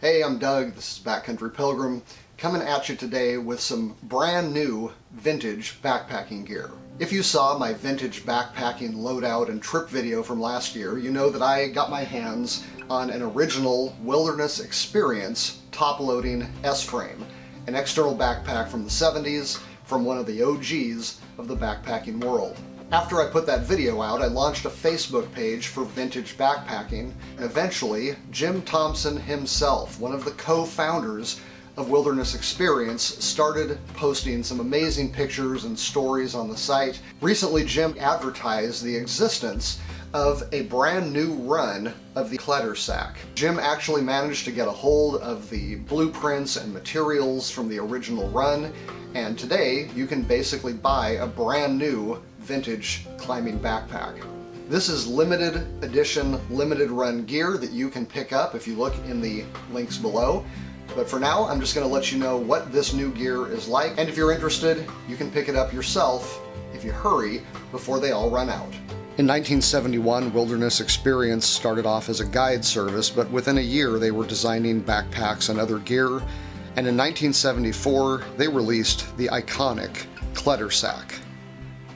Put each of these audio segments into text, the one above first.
Hey, I'm Doug, this is Backcountry Pilgrim, coming at you today with some brand new vintage backpacking gear. If you saw my vintage backpacking loadout and trip video from last year, you know that I got my hands on an original Wilderness Experience top-loading S-frame, an external backpack from the 70s from one of the OGs of the backpacking world. After I put that video out, I launched a Facebook page for vintage backpacking, and eventually Jim Thompson himself, one of the co-founders of Wilderness Experience, started posting some amazing pictures and stories on the site. Recently, Jim advertised the existence of a brand new run of the Klettersack. Jim actually managed to get a hold of the blueprints and materials from the original run, and today you can basically buy a brand new vintage climbing backpack. This is limited edition, limited run gear that you can pick up if you look in the links below. But for now, I'm just going to let you know what this new gear is like, and if you're interested, you can pick it up yourself if you hurry before they all run out. In 1971, Wilderness Experience started off as a guide service, but within a year they were designing backpacks and other gear, and in 1974 they released the iconic Klettersack.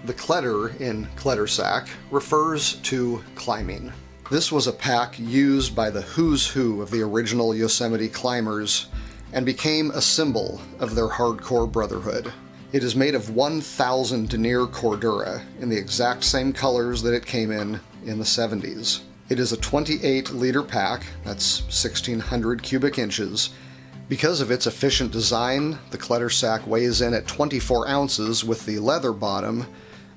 The Kletter in Klettersack refers to climbing. This was a pack used by the who's who of the original Yosemite climbers and became a symbol of their hardcore brotherhood. It is made of 1,000 denier cordura in the exact same colors that it came in the 70s. It is a 28-liter pack, that's 1,600 cubic inches. Because of its efficient design, the Klettersack weighs in at 24 ounces with the leather bottom,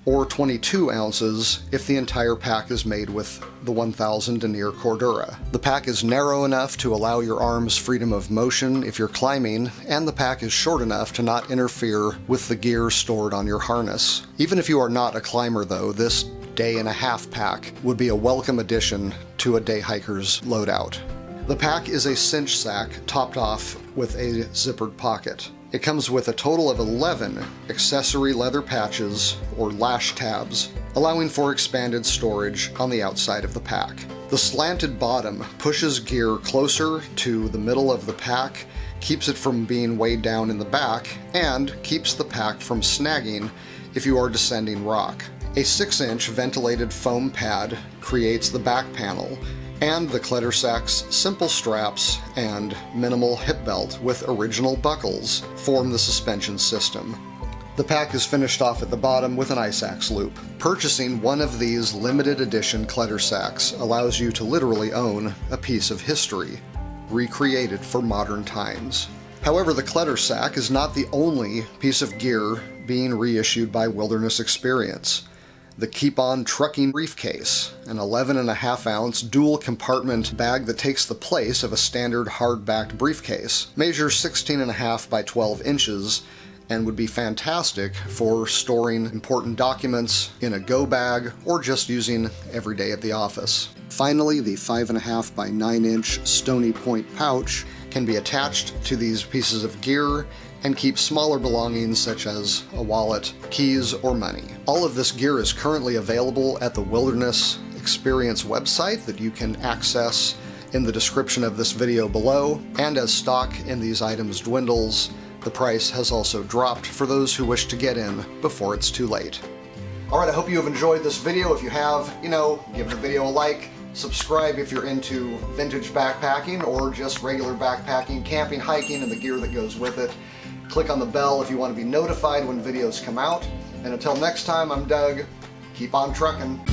or 22 ounces if the entire pack is made with the 1,000 denier cordura. The pack is narrow enough to allow your arms freedom of motion if you're climbing, and the pack is short enough to not interfere with the gear stored on your harness. Even if you are not a climber though, this day-and-a-half pack would be a welcome addition to a day hiker's loadout. The pack is a cinch sack topped off with a zippered pocket. It comes with a total of 11 accessory leather patches, or lash tabs, allowing for expanded storage on the outside of the pack. The slanted bottom pushes gear closer to the middle of the pack, keeps it from being weighed down in the back, and keeps the pack from snagging if you are descending rock. A 6-inch ventilated foam pad creates the back panel, and the Klettersack's simple straps and minimal hip belt with original buckles form the suspension system. The pack is finished off at the bottom with an ice axe loop. Purchasing one of these limited edition Klettersacks allows you to literally own a piece of history, recreated for modern times. However, the Klettersack is not the only piece of gear being reissued by Wilderness Experience. The On Truckin Briefcase, an 11.5-ounce dual-compartment bag that takes the place of a standard hard-backed briefcase, measures 16.5 by 12 inches and would be fantastic for storing important documents in a go bag or just using every day at the office. Finally, the 5.5 by 9-inch Stony Point Pouch can be attached to these pieces of gear and keep smaller belongings such as a wallet, keys, or money. All of this gear is currently available at the Wilderness Experience website that you can access in the description of this video below, and as stock in these items dwindles, the price has also dropped for those who wish to get in before it's too late. Alright, I hope you have enjoyed this video. If you have, give the video a like, subscribe if you're into vintage backpacking or just regular backpacking, camping, hiking, and the gear that goes with it. Click on the bell if you want to be notified when videos come out. And until next time, I'm Doug. Keep on truckin'.